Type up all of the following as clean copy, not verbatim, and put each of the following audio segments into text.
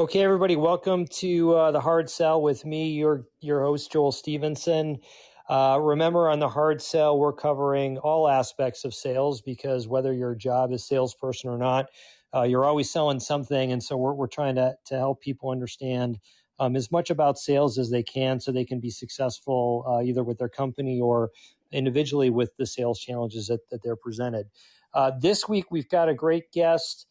Okay, everybody, welcome to the Hard Sell with me, your host, Joel Stevenson. Remember, on the Hard Sell, we're covering all aspects of sales because whether your job is salesperson or not, you're always selling something. And so we're trying to help people understand as much about sales as they can so they can be successful either with their company or individually with the sales challenges that they're presented. This week, we've got a great guest.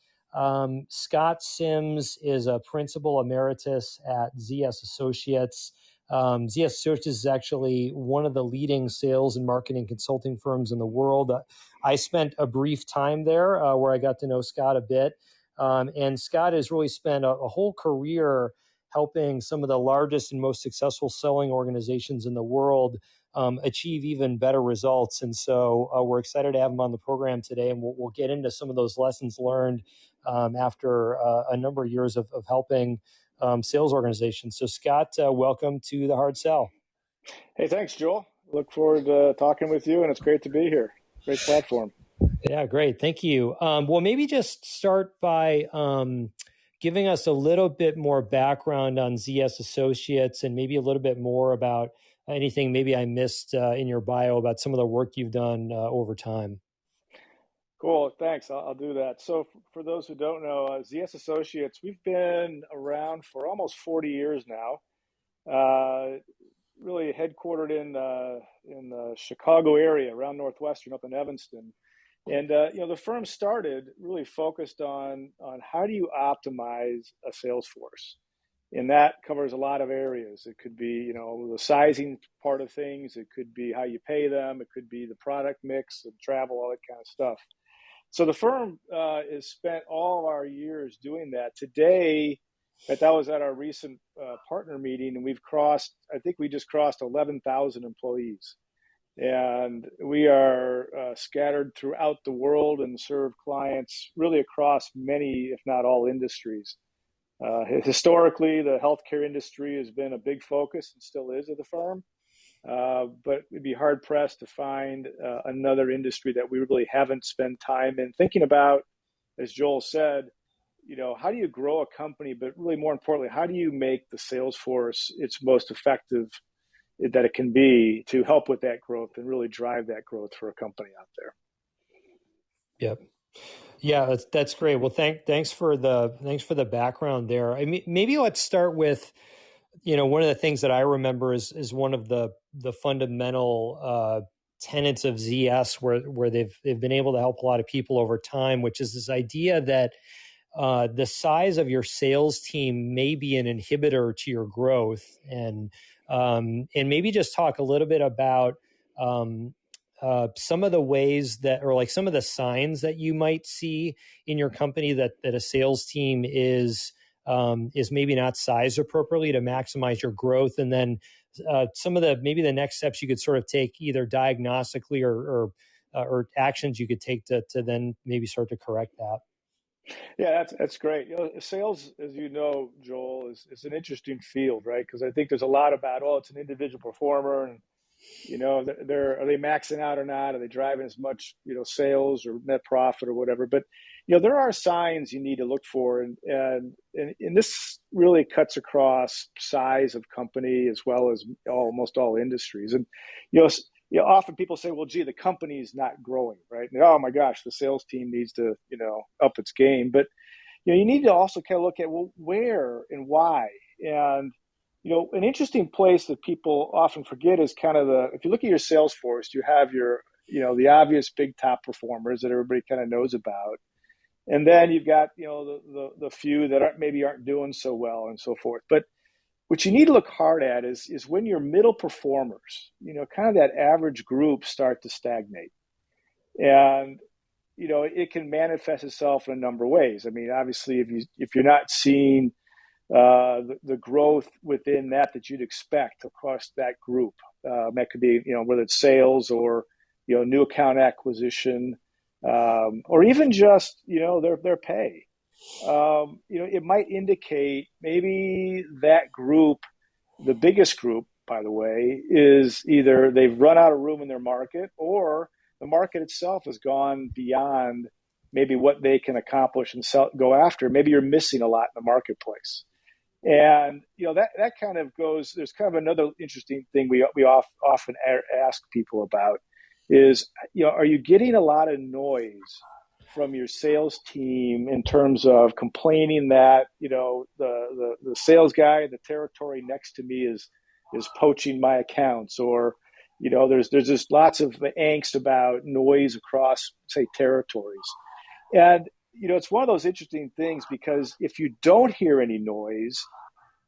Scott Sims is a principal emeritus at ZS Associates. ZS Associates is actually one of the leading sales and marketing consulting firms in the world. I spent a brief time there where I got to know Scott a bit. And Scott has really spent a whole career helping some of the largest and most successful selling organizations in the world achieve even better results. And so we're excited to have him on the program today, and we'll get into some of those lessons learned after a number of years of helping sales organizations. So Scott, welcome to the Hard Sell. Hey, thanks, Joel. Look forward to talking with you, and it's great to be here. Great platform. Yeah, great. Thank you. Well, maybe just start by giving us a little bit more background on ZS Associates and maybe a little bit more about anything maybe I missed in your bio about some of the work you've done over time. Cool. Thanks. I'll do that. So for those who don't know, ZS Associates, we've been around for almost 40 years now, really headquartered in the Chicago area, around Northwestern, up in Evanston. And, the firm started really focused on how do you optimize a sales force? And that covers a lot of areas. It could be, the sizing part of things. It could be how you pay them. It could be the product mix and travel, all that kind of stuff. So the firm has spent all of our years doing that. Today, that was at our recent partner meeting, and I think we just crossed 11,000 employees. And we are scattered throughout the world and serve clients really across many, if not all, industries. Historically, the healthcare industry has been a big focus and still is of the firm. But we'd be hard pressed to find another industry that we really haven't spent time in thinking about, as Joel said, how do you grow a company, but really more importantly, how do you make the sales force its most effective that it can be to help with that growth and really drive that growth for a company out there. Yep. Yeah, that's great. Well, thanks for the background there. I mean, maybe let's start with, one of the things that I remember is one of the fundamental tenets of ZS where they've been able to help a lot of people over time, which is this idea that the size of your sales team may be an inhibitor to your growth, and maybe just talk a little bit about some of the ways that, or like some of the signs that you might see in your company that a sales team is maybe not sized appropriately to maximize your growth, and then some of maybe the next steps you could sort of take either diagnostically or actions you could take to then maybe start to correct that. Yeah, that's great. Sales, as you know, Joel, is an interesting field, right? Because I think there's a lot about, it's an individual performer, and are they maxing out or not? Are they driving as much, sales or net profit or whatever? But there are signs you need to look for, and this really cuts across size of company as well as almost all industries. And often people say, well, gee, the company's not growing, right? And, oh my gosh, the sales team needs to, up its game. But, you need to also kind of look at, well, where and why. And, an interesting place that people often forget is kind of if you look at your sales force, you have your, the obvious big top performers that everybody kind of knows about. And then you've got, the few that aren't doing so well and so forth. But what you need to look hard at is when your middle performers, kind of that average group start to stagnate. And, it can manifest itself in a number of ways. I mean, obviously, if you're not seeing the growth within that you'd expect across that group, that could be, whether it's sales or, new account acquisition, or even just, their pay. It might indicate maybe that group, the biggest group, by the way, is either they've run out of room in their market, or the market itself has gone beyond maybe what they can accomplish and go after. Maybe you're missing a lot in the marketplace. And that kind of goes. There's kind of another interesting thing we often ask people about is, are you getting a lot of noise from your sales team in terms of complaining that the sales guy in the territory next to me is poaching my accounts, or there's just lots of angst about noise across, say, territories. And it's one of those interesting things, because if you don't hear any noise,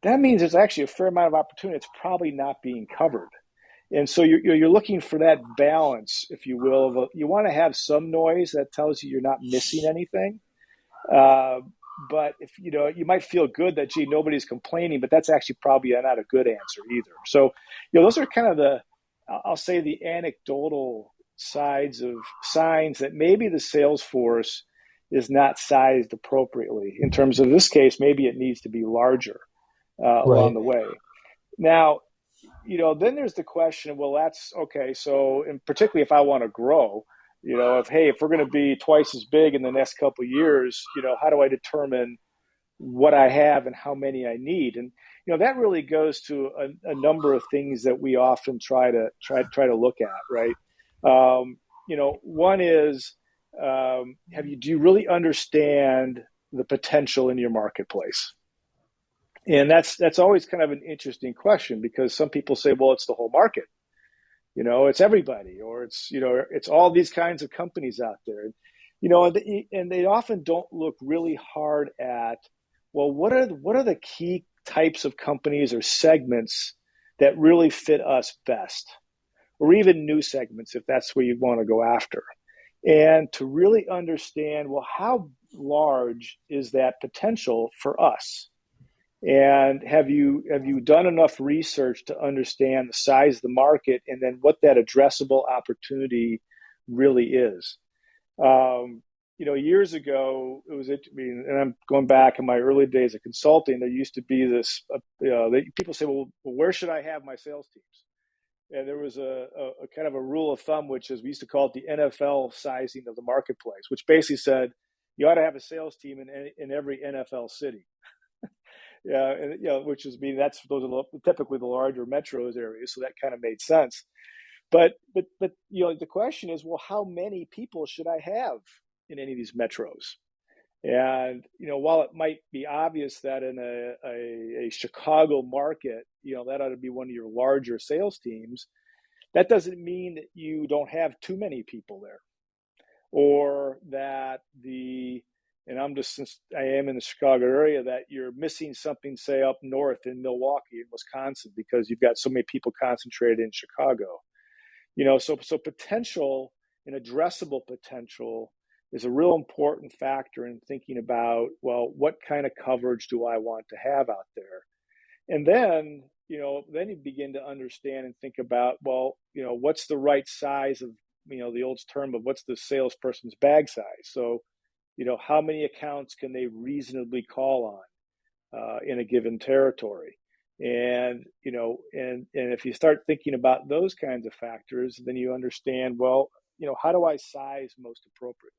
that means there's actually a fair amount of opportunity that's probably not being covered. And so you're looking for that balance, if you will. You want to have some noise that tells you you're not missing anything. Uh, but if you might feel good that, gee, nobody's complaining, but that's actually probably not a good answer either. So those are kind of I'll say, the anecdotal sides of signs that maybe the sales force is not sized appropriately. In terms of this case, maybe it needs to be larger along Right. the way. Now, then there's the question, well, that's okay. So, and particularly if I want to grow, if we're going to be twice as big in the next couple of years, how do I determine what I have and how many I need? And that really goes to a number of things that we often try to look at, right? One is, do you really understand the potential in your marketplace? And that's always kind of an interesting question, because some people say, well, it's the whole market, it's everybody, or it's all these kinds of companies out there, and they often don't look really hard at, well, what are the key types of companies or segments that really fit us best, or even new segments if that's where you want to go after, and to really understand, well, how large is that potential for us? And have you done enough research to understand the size of the market, and then what that addressable opportunity really is? Years ago, and I'm going back in my early days of consulting, there used to be this, people say, well, where should I have my sales teams? And there was a kind of a rule of thumb, which is, we used to call it the NFL sizing of the marketplace, which basically said you ought to have a sales team in every NFL city. Yeah, and which is, those are typically the larger metros areas, so that kind of made sense. But the question is, well, how many people should I have in any of these metros? And while it might be obvious that in a Chicago market, that ought to be one of your larger sales teams, that doesn't mean that you don't have too many people there, or that and since I am in the Chicago area, that you're missing something, say, up north in Milwaukee in Wisconsin, because you've got so many people concentrated in Chicago. So potential and addressable potential is a real important factor in thinking about, well, what kind of coverage do I want to have out there? And then, then you begin to understand and think about, well, what's the right size of, the old term of what's the salesperson's bag size? So, how many accounts can they reasonably call on in a given territory? And if you start thinking about those kinds of factors, then you understand, well, how do I size most appropriately?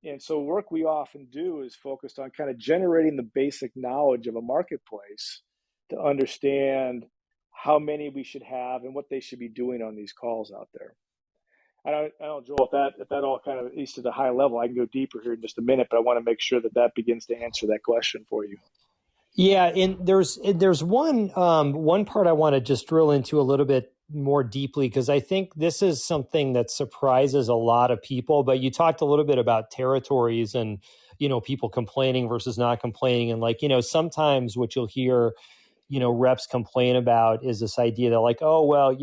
And so work we often do is focused on kind of generating the basic knowledge of a marketplace to understand how many we should have and what they should be doing on these calls out there. I don't know, Joel, if that all kind of, at least at a high level, I can go deeper here in just a minute, but I want to make sure that begins to answer that question for you. Yeah, and there's one part I want to just drill into a little bit more deeply, because I think this is something that surprises a lot of people. But you talked a little bit about territories and people complaining versus not complaining, and sometimes what you'll hear reps complain about is this idea that, like, oh well,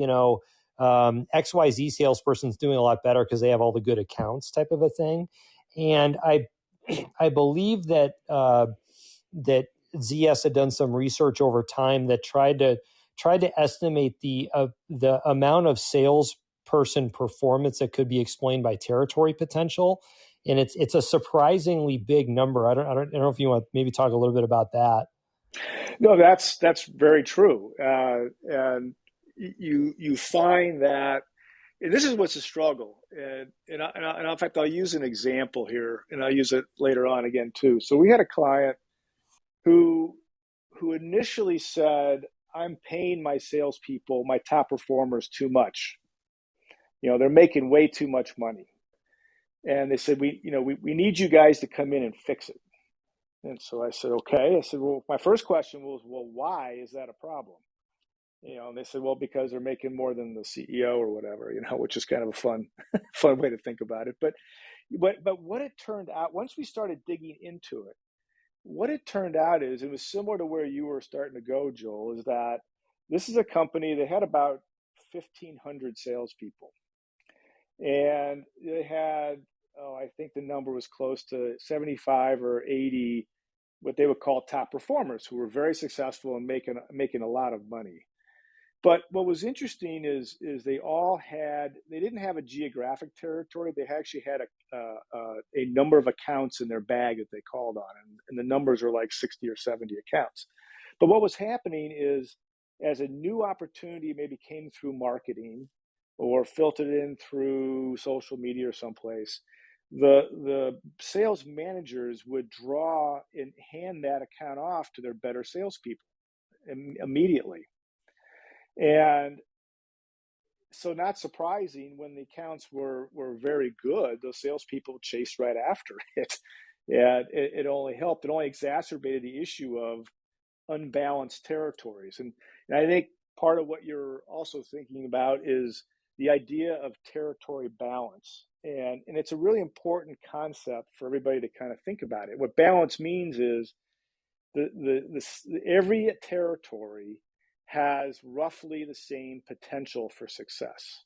XYZ salesperson's doing a lot better because they have all the good accounts, type of a thing. And I believe that that ZS had done some research over time that tried to estimate the amount of salesperson performance that could be explained by territory potential, and it's a surprisingly big number. I don't know if you want to maybe talk a little bit about that. No, that's very true, and you find that, and this is what's a struggle, and in fact, I'll use an example here, and I'll use it later on again too. So we had a client who initially said, I'm paying my salespeople, my top performers, too much. They're making way too much money. And they said, we need you guys to come in and fix it. And so I said, okay. I said, well, my first question was, well, why is that a problem? And they said, well, because they're making more than the CEO or whatever, which is kind of a fun way to think about it. But what it turned out, once we started digging into it, what it turned out is, it was similar to where you were starting to go, Joel, is that this is a company that had about 1,500 salespeople. And they had, I think the number was close to 75 or 80, what they would call top performers, who were very successful and making a lot of money. But what was interesting is they didn't have a geographic territory. They actually had a number of accounts in their bag that they called on, and the numbers were like 60 or 70 accounts. But what was happening is, as a new opportunity maybe came through marketing or filtered in through social media or someplace, the sales managers would draw and hand that account off to their better salespeople immediately. And so, not surprising, when the accounts were very good, those salespeople chased right after it. And it only helped. It only exacerbated the issue of unbalanced territories. And I think part of what you're also thinking about is the idea of territory balance. And it's a really important concept for everybody to kind of think about it. What balance means is every territory has roughly the same potential for success.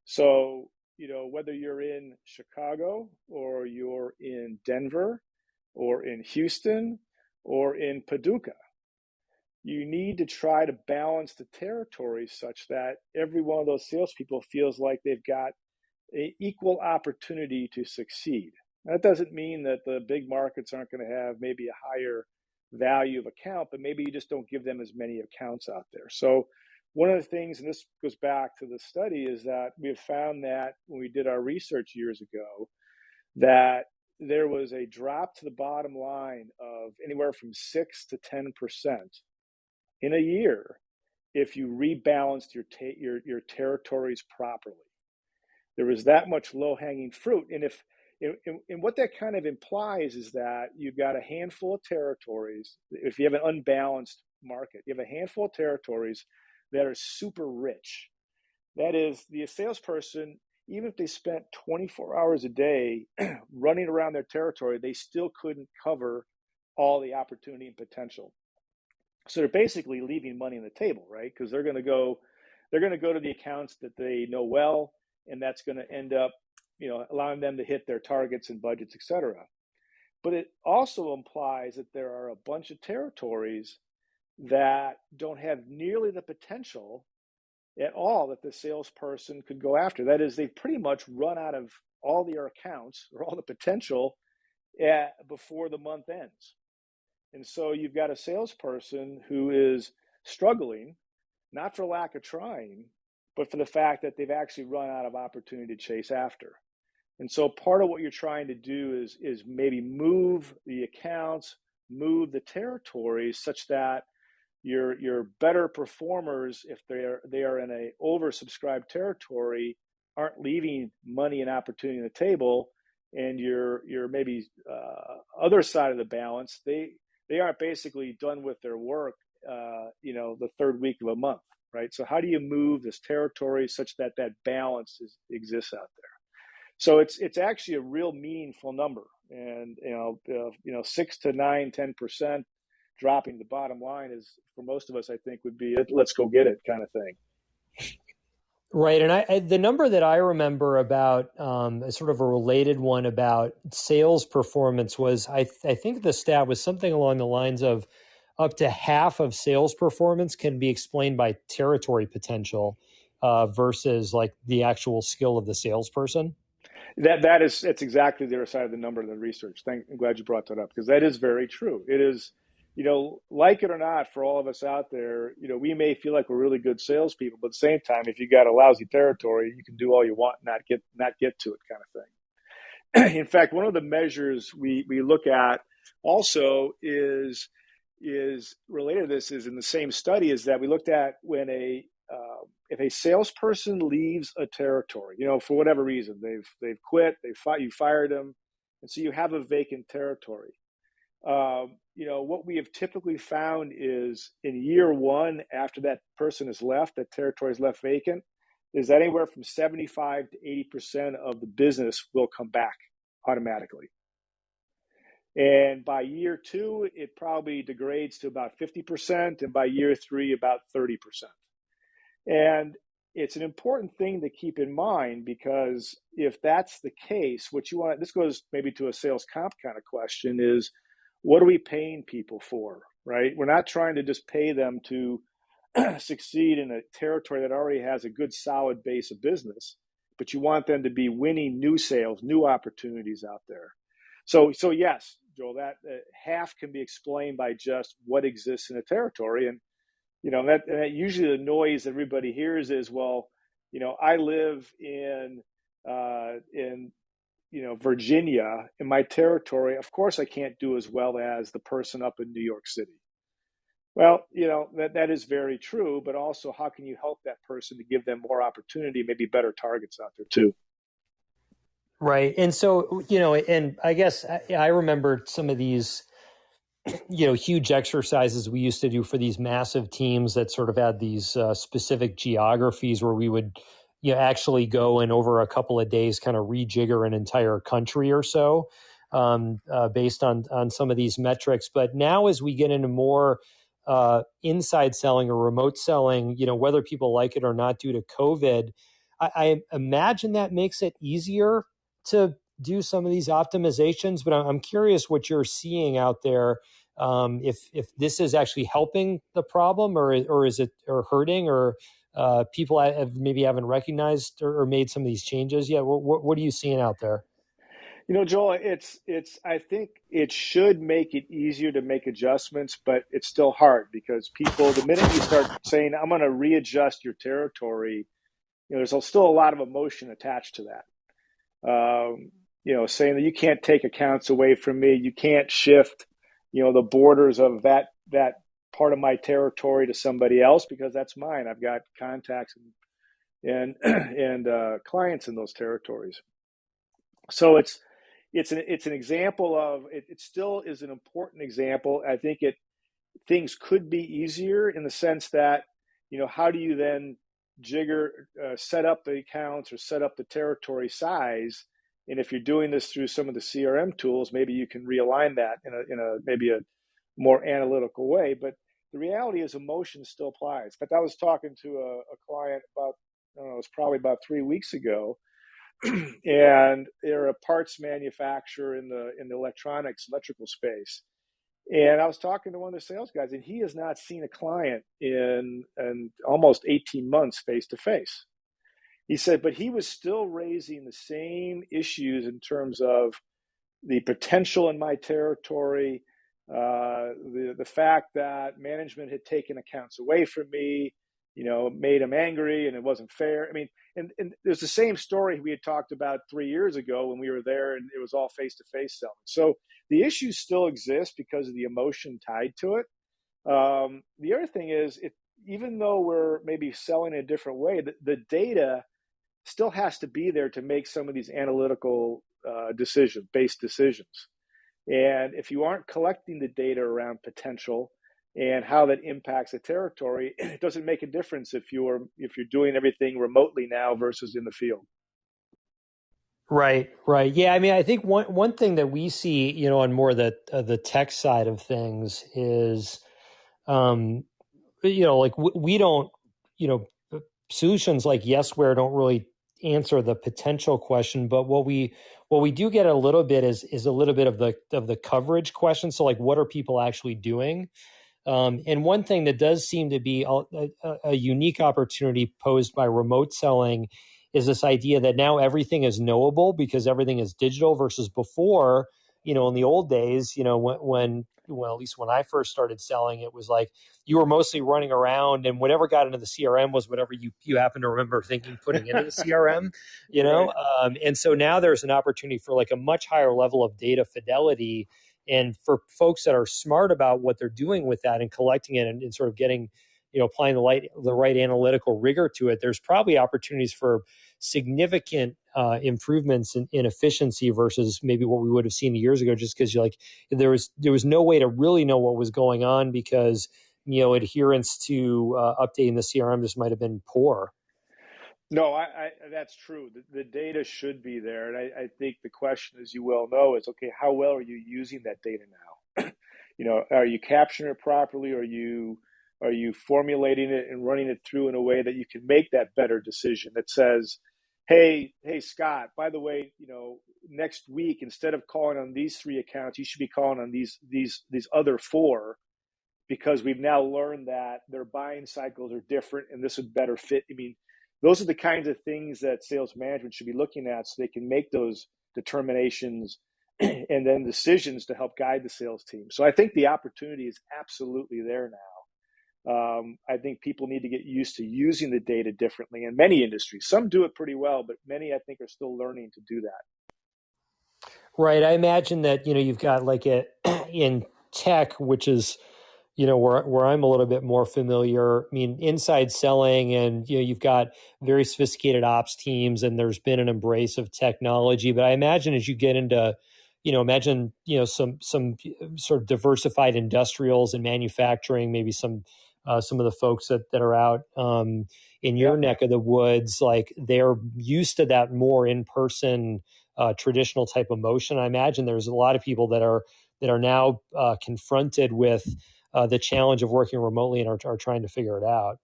So, whether you're in Chicago or you're in Denver or in Houston or in Paducah, you need to try to balance the territories such that every one of those salespeople feels like they've got an equal opportunity to succeed. That doesn't mean that the big markets aren't going to have maybe a higher value of account, but maybe you just don't give them as many accounts out there. So one of the things, and this goes back to the study, is that we have found that when we did our research years ago, that there was a drop to the bottom line of anywhere from 6 to 10% in a year if you rebalanced your territories properly. There was that much low-hanging fruit. And what that kind of implies is that you've got a handful of territories. If you have an unbalanced market, you have a handful of territories that are super rich. That is, the salesperson, even if they spent 24 hours a day running around their territory, they still couldn't cover all the opportunity and potential. So they're basically leaving money on the table, right? Because they're going to go to the accounts that they know well, and that's going to end up, allowing them to hit their targets and budgets, et cetera. But it also implies that there are a bunch of territories that don't have nearly the potential at all that the salesperson could go after. That is, they've pretty much run out of all their accounts or all the potential before the month ends. And so you've got a salesperson who is struggling, not for lack of trying, but for the fact that they've actually run out of opportunity to chase after. And so part of what you're trying to do is maybe move the accounts, move the territories such that your better performers, if they are in a oversubscribed territory, aren't leaving money and opportunity on the table, and your maybe other side of the balance, they aren't basically done with their work, the third week of a month, right? So how do you move this territory such that balance exists out there? So it's actually a real meaningful number, and 6 to 9, 10% dropping the bottom line is, for most of us, I think, would be let's go get it kind of thing. Right. And the number that I remember about sort of a related one about sales performance was, I think the stat was something along the lines of up to half of sales performance can be explained by territory potential versus like the actual skill of the salesperson. That's exactly the other side of the number of the research. I'm glad you brought that up, because that is very true. It is, like it or not, for all of us out there, we may feel like we're really good salespeople, but at the same time, if you got a lousy territory, you can do all you want, and not get to it, kind of thing. In fact, one of the measures we look at also is related to this is in the same study is that we looked at when if a salesperson leaves a territory, for whatever reason, they've quit, you fired them, and so you have a vacant territory. What we have typically found is in year one, after that person has left, that territory is left vacant, is that anywhere from 75 to 80% of the business will come back automatically. And by year two, it probably degrades to about 50%, and by year three, about 30%. And it's an important thing to keep in mind, because if that's the case, what you want, this goes maybe to a sales comp kind of question, is what are we paying people for, right? We're not trying to just pay them to succeed in a territory that already has a good solid base of business, but you want them to be winning new sales, new opportunities out there. So yes, Joel, that half can be explained by just what exists in a territory. And that usually the noise everybody hears is, well, I live in Virginia, in my territory. Of course, I can't do as well as the person up in New York City. Well, that is very true, but also how can you help that person to give them more opportunity, maybe better targets out there too? Right. And so, and I guess I remember some of these, huge exercises we used to do for these massive teams that sort of had these specific geographies where we would, actually go and over a couple of days kind of rejigger an entire country or so based on some of these metrics. But now as we get into more inside selling or remote selling, whether people like it or not due to COVID, I imagine that makes it easier to do some of these optimizations. But I'm curious what you're seeing out there. If this is actually helping the problem, or is it hurting, or people haven't recognized or made some of these changes yet. What are you seeing out there? Joel, I think it should make it easier to make adjustments, but it's still hard because people, the minute you start saying, I'm going to readjust your territory, there's still a lot of emotion attached to that. Saying that you can't take accounts away from me, you can't shift, the borders of that part of my territory to somebody else because that's mine. I've got contacts and clients in those territories. So it's an example of it still is an important example. I think things could be easier in the sense that, how do you then set up the accounts or set up the territory size? And if you're doing this through some of the CRM tools, maybe you can realign that in a maybe a more analytical way. But the reality is emotion still applies. In fact, I was talking to a client about, I don't know, it was probably about 3 weeks ago, and they're a parts manufacturer in the electrical space. And I was talking to one of the sales guys, and he has not seen a client in almost 18 months face to face. He said, but he was still raising the same issues in terms of the potential in my territory, the fact that management had taken accounts away from me, made him angry, and it wasn't fair. I mean, and there's the same story we had talked about 3 years ago when we were there, and it was all face-to-face selling. So the issues still exist because of the emotion tied to it. The other thing is, even though we're maybe selling in a different way, the data still has to be there to make some of these analytical based decisions. And if you aren't collecting the data around potential and how that impacts the territory, it doesn't make a difference if you're doing everything remotely now versus in the field. Right. Yeah. I mean, I think one thing that we see, on more the tech side of things is, like we don't, solutions like Yesware don't really answer the potential question, but what we do get a little bit is a little bit of the coverage question. So like, what are people actually doing? And one thing that does seem to be a unique opportunity posed by remote selling is this idea that now everything is knowable because everything is digital versus before, in the old days, when at least when I first started selling, it was like you were mostly running around and whatever got into the CRM was whatever you happen to remember putting into the CRM, Right. And so now there's an opportunity for like a much higher level of data fidelity. And for folks that are smart about what they're doing with that and collecting it and sort of getting, applying the right analytical rigor to it, there's probably opportunities for significant improvements in efficiency versus maybe what we would have seen years ago, just because there was no way to really know what was going on because adherence to updating the CRM just might have been poor. No, that's true. The data should be there. And I think the question, as you well know, is, okay, how well are you using that data now? Are you capturing it properly? Are you formulating it and running it through in a way that you can make that better decision that says, hey, Scott, by the way, next week, instead of calling on these 3 accounts, you should be calling on these other 4, because we've now learned that their buying cycles are different and this would better fit. I mean, those are the kinds of things that sales management should be looking at so they can make those determinations and then decisions to help guide the sales team. So I think the opportunity is absolutely there now. I think people need to get used to using the data differently in many industries. Some do it pretty well, but many, I think, are still learning to do that. Right. I imagine that, you've got in tech, which is, where I'm a little bit more familiar. I mean, inside selling, and you've got very sophisticated ops teams, and there's been an embrace of technology. But I imagine as you get into, some sort of diversified industrials and manufacturing, maybe some of the folks that are out in your neck of the woods, like they're used to that more in person traditional type of motion. I imagine there's a lot of people that are now confronted with the challenge of working remotely and are trying to figure it out.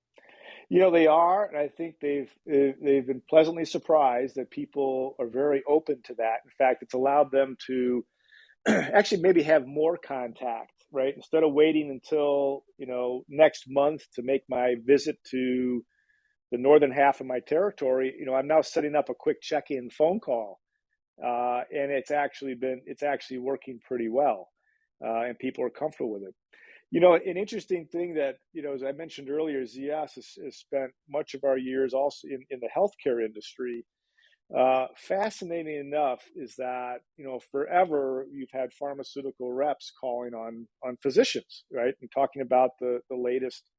They are, and I think they've been pleasantly surprised that people are very open to that. In fact, it's allowed them to actually maybe have more contact, right? Instead of waiting until next month to make my visit to the northern half of my territory, I'm now setting up a quick check-in phone call, and it's actually working pretty well, and people are comfortable with it. An interesting thing that, as I mentioned earlier, ZS has spent much of our years also in the healthcare industry. Fascinating enough is that, forever you've had pharmaceutical reps calling on physicians, right? And talking about the latest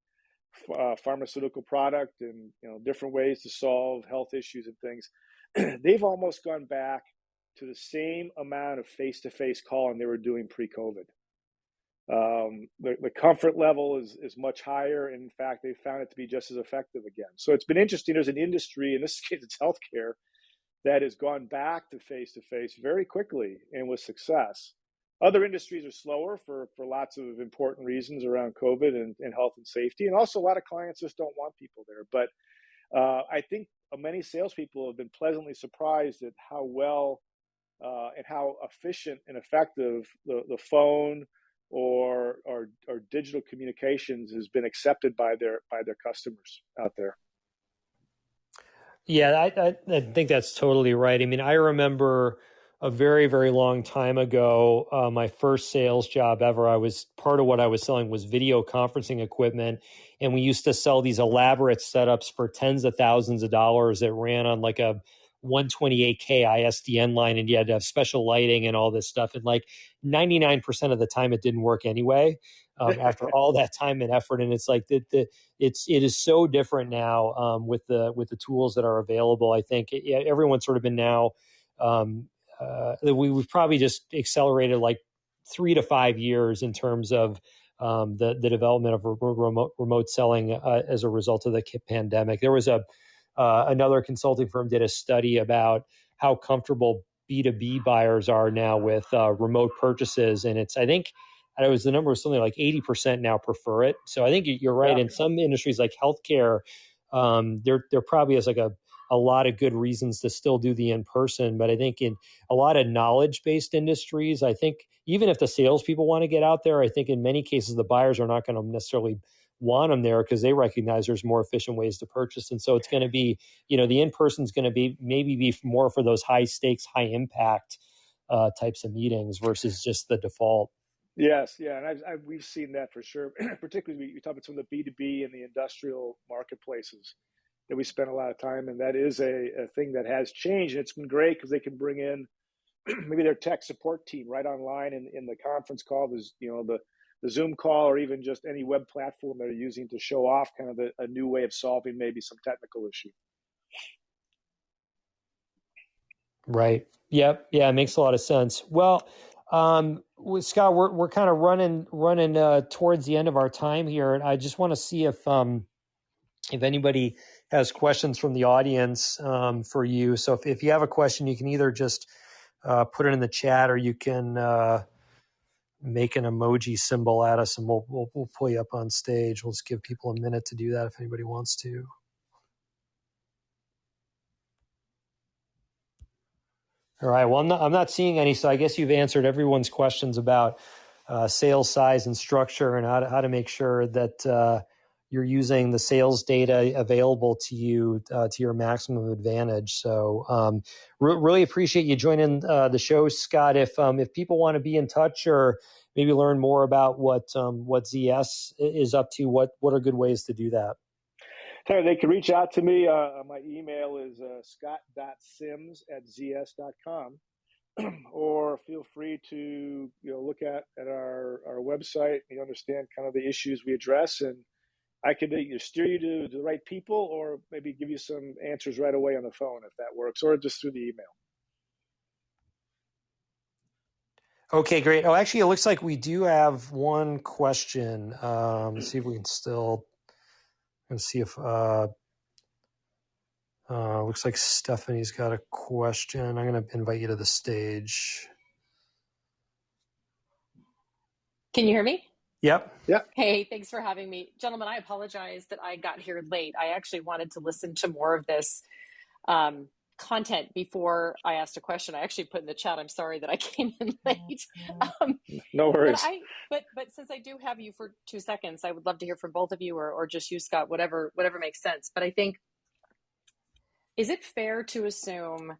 pharmaceutical product and, different ways to solve health issues and things. They've almost gone back to the same amount of face-to-face calling they were doing pre-COVID. The comfort level is much higher. And in fact, they found it to be just as effective again. So it's been interesting. There's an industry, in this case, it's healthcare, that has gone back to face very quickly and with success. Other industries are slower for lots of important reasons around COVID and health and safety. And also a lot of clients just don't want people there. But I think many salespeople have been pleasantly surprised at how well and how efficient and effective the phone or digital communications has been accepted by their customers out there. Yeah, I think that's totally right. I mean, I remember a very, very long time ago, my first sales job ever, part of what I was selling was video conferencing equipment. And we used to sell these elaborate setups for tens of thousands of dollars that ran on like a 128K ISDN line, and you had to have special lighting and all this stuff. And like 99% of the time, it didn't work anyway. After all that time and effort, and it's like it is so different now with the tools that are available. I think everyone's sort of been now. We've probably just accelerated like 3 to 5 years in terms of the development of remote selling as a result of the pandemic. There was another consulting firm did a study about how comfortable B2B buyers are now with remote purchases. And I think the number was something like 80% now prefer it. So I think you're right. In some industries like healthcare, there probably is like a lot of good reasons to still do the in-person. But I think in a lot of knowledge-based industries, I think even if the salespeople want to get out there, I think in many cases the buyers are not going to necessarily want them there because they recognize there's more efficient ways to purchase. And so it's going to be, the in-person is going to be more for those high stakes, high impact types of meetings versus just the default. Yes, yeah, and we've seen that for sure. Particularly, you talk about some of the B2B and the industrial marketplaces that we spend a lot of time, and that is a thing that has changed. And it's been great because they can bring in maybe their tech support team right online in the conference call, there's, the Zoom call, or even just any web platform they're using to show off kind of a new way of solving maybe some technical issue. Right. Yep. Yeah, it makes a lot of sense. Well, Scott, we're kind of running towards the end of our time here, and I just want to see if anybody has questions from the audience for you. So if you have a question, you can either just put it in the chat, or you can make an emoji symbol at us, and we'll pull you up on stage. We'll just give people a minute to do that if anybody wants to. All right. Well, I'm not seeing any, so I guess you've answered everyone's questions about sales size and structure, and how to make sure that you're using the sales data available to you to your maximum advantage. So really appreciate you joining the show, Scott. If people want to be in touch or maybe learn more about what ZS is up to, what are good ways to do that? They can reach out to me. My email is scott.sims@zs.com, or feel free to look at our website. You understand kind of the issues we address, and I could either steer you to the right people, or maybe give you some answers right away on the phone if that works, or just through the email. Okay, great. Oh, actually, it looks like we do have one question. Let's see if we can still. Let's see if. Looks like Stephanie's got a question. I'm going to invite you to the stage. Can you hear me? Yep. Hey, thanks for having me. Gentlemen, I apologize that I got here late. I actually wanted to listen to more of this content before I asked a question. I actually put in the chat, I'm sorry that I came in late. No worries. But since I do have you for 2 seconds, I would love to hear from both of you, or just you, Scott, whatever makes sense. But I think, is it fair to assume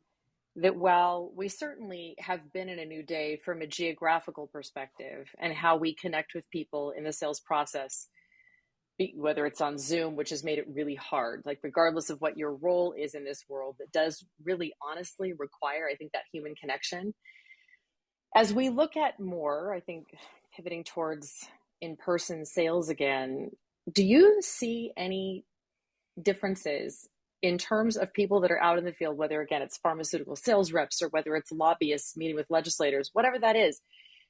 that while we certainly have been in a new day from a geographical perspective and how we connect with people in the sales process, whether it's on Zoom, which has made it really hard, like regardless of what your role is in this world, that does really honestly require, I think, that human connection. As we look at more, I think, pivoting towards in-person sales again, do you see any differences in terms of people that are out in the field, whether, again, it's pharmaceutical sales reps or whether it's lobbyists meeting with legislators, whatever that is?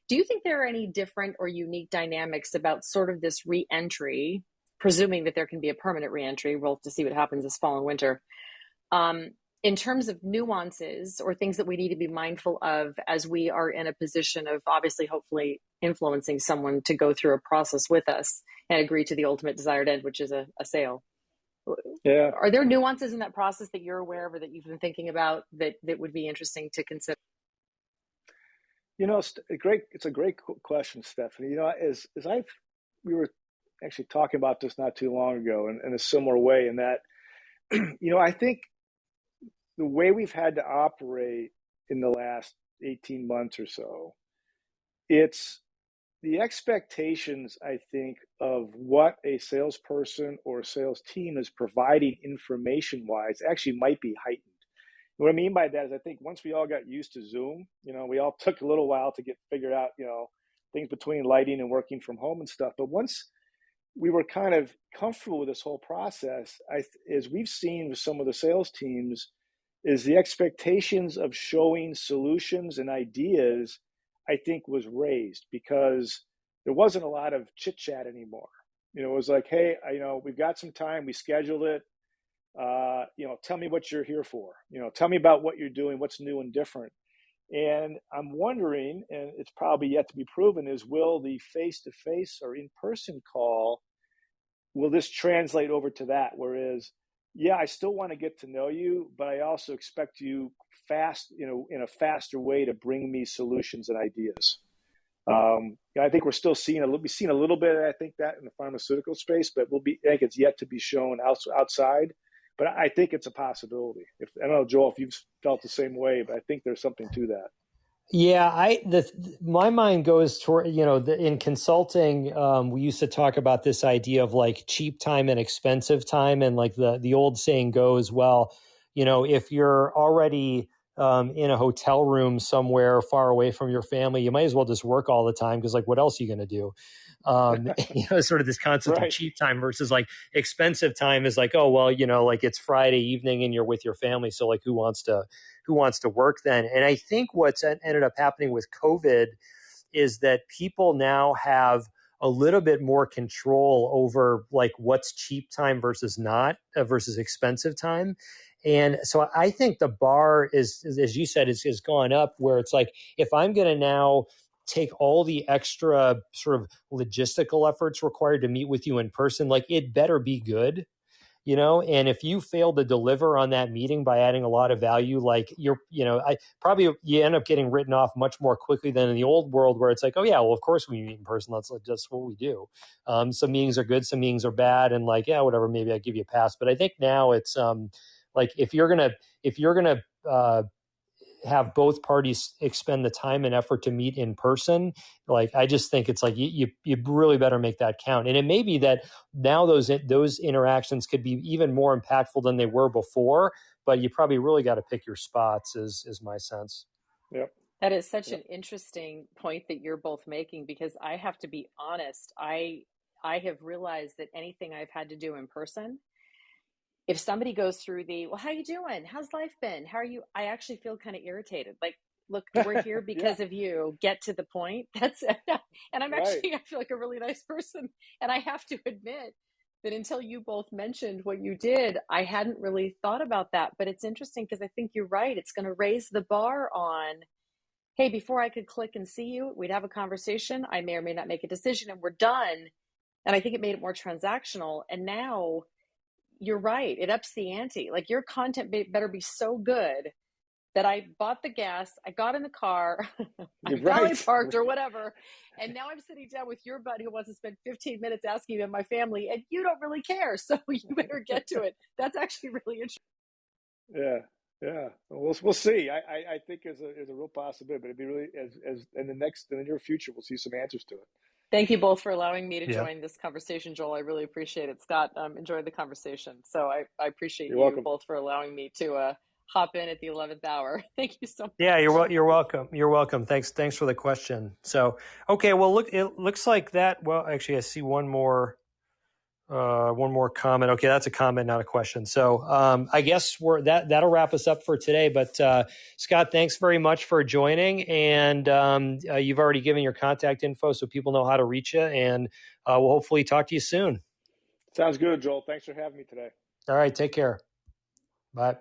Do you think there are any different or unique dynamics about sort of this re-entry, presuming that there can be a permanent re-entry? We'll have to see what happens this fall and winter. In terms of nuances or things that we need to be mindful of as we are in a position of obviously, hopefully, influencing someone to go through a process with us and agree to the ultimate desired end, which is a sale. Yeah. Are there nuances in that process that you're aware of or that you've been thinking about that would be interesting to consider? It's a great question, Stephanie. We were actually talking about this not too long ago in a similar way, in that, I think the way we've had to operate in the last 18 months or so, it's the expectations, I think, of what a salesperson or a sales team is providing information-wise actually might be heightened. What I mean by that is, I think once we all got used to Zoom, we all took a little while to get figured out, things between lighting and working from home and stuff. But once we were kind of comfortable with this whole process, as we've seen with some of the sales teams, is the expectations of showing solutions and ideas, I think, was raised, because there wasn't a lot of chit chat anymore. It was like, hey, we've got some time, we scheduled it. Tell me what you're here for. Tell me about what you're doing, what's new and different. And I'm wondering, and it's probably yet to be proven, is will the face-to-face or in-person call, will this translate over to that? Whereas, yeah, I still want to get to know you, but I also expect you in a faster way to bring me solutions and ideas. I think we're still we've seen a little bit, I think, that in the pharmaceutical space, but I think it's yet to be shown outside. But I think it's a possibility. I don't know, Joel, if you've felt the same way, but I think there's something to that. Yeah, my mind goes toward, in consulting, we used to talk about this idea of like cheap time and expensive time. And like the old saying goes, well, if you're already in a hotel room somewhere far away from your family, you might as well just work all the time because like, what else are you going to do? Sort of this concept of cheap time versus like expensive time is like, oh, well, like it's Friday evening and you're with your family. So like who wants to work then? And I think what's ended up happening with COVID is that people now have a little bit more control over like what's cheap time versus not versus expensive time. And so I think the bar is as you said, is gone up where it's like, if I'm going to now take all the extra sort of logistical efforts required to meet with you in person, like it better be good. And if you fail to deliver on that meeting by adding a lot of value, like you end up getting written off much more quickly than in the old world where it's like, oh yeah, well, of course we meet in person. That's just what we do. Some meetings are good, some meetings are bad. And like, yeah, whatever, maybe I give you a pass. But I think now it's like, if you're going to have both parties expend the time and effort to meet in person, like I just think it's like you really better make that count. And it may be that now those interactions could be even more impactful than they were before, but you probably really got to pick your spots is my sense. Yep. That is such an interesting point that you're both making, because I have to be honest, I have realized that anything I've had to do in person, if somebody goes through well, how you doing? How's life been? How are you? I actually feel kind of irritated. Like, look, we're here because of you. Get to the point. That's it. And I feel like a really nice person. And I have to admit that until you both mentioned what you did, I hadn't really thought about that. But it's interesting because I think you're right. It's going to raise the bar on, hey, before I could click and see you, we'd have a conversation. I may or may not make a decision and we're done. And I think it made it more transactional. And now, you're right. It ups the ante. Like, your content better be so good that I bought the gas, I got in the car, I valet parked or whatever, and now I'm sitting down with your buddy who wants to spend 15 minutes asking about my family, and you don't really care, so you better get to it. That's actually really interesting. Yeah. We'll see. I think there's a real possibility, but it'd be really as in the near future, we'll see some answers to it. Thank you both for allowing me to join this conversation, Joel. I really appreciate it. Scott, enjoyed the conversation. So I appreciate you both for allowing me to hop in at the 11th hour. Thank you so much. Yeah, you're welcome. You're welcome. Thanks for the question. So, okay, well, look, it looks like that. Well, actually, I see one more comment. Okay, that's a comment, not a question. So I guess that'll wrap us up for today. But Scott, thanks very much for joining. And you've already given your contact info so people know how to reach you. And we'll hopefully talk to you soon. Sounds good, Joel. Thanks for having me today. All right, take care. Bye.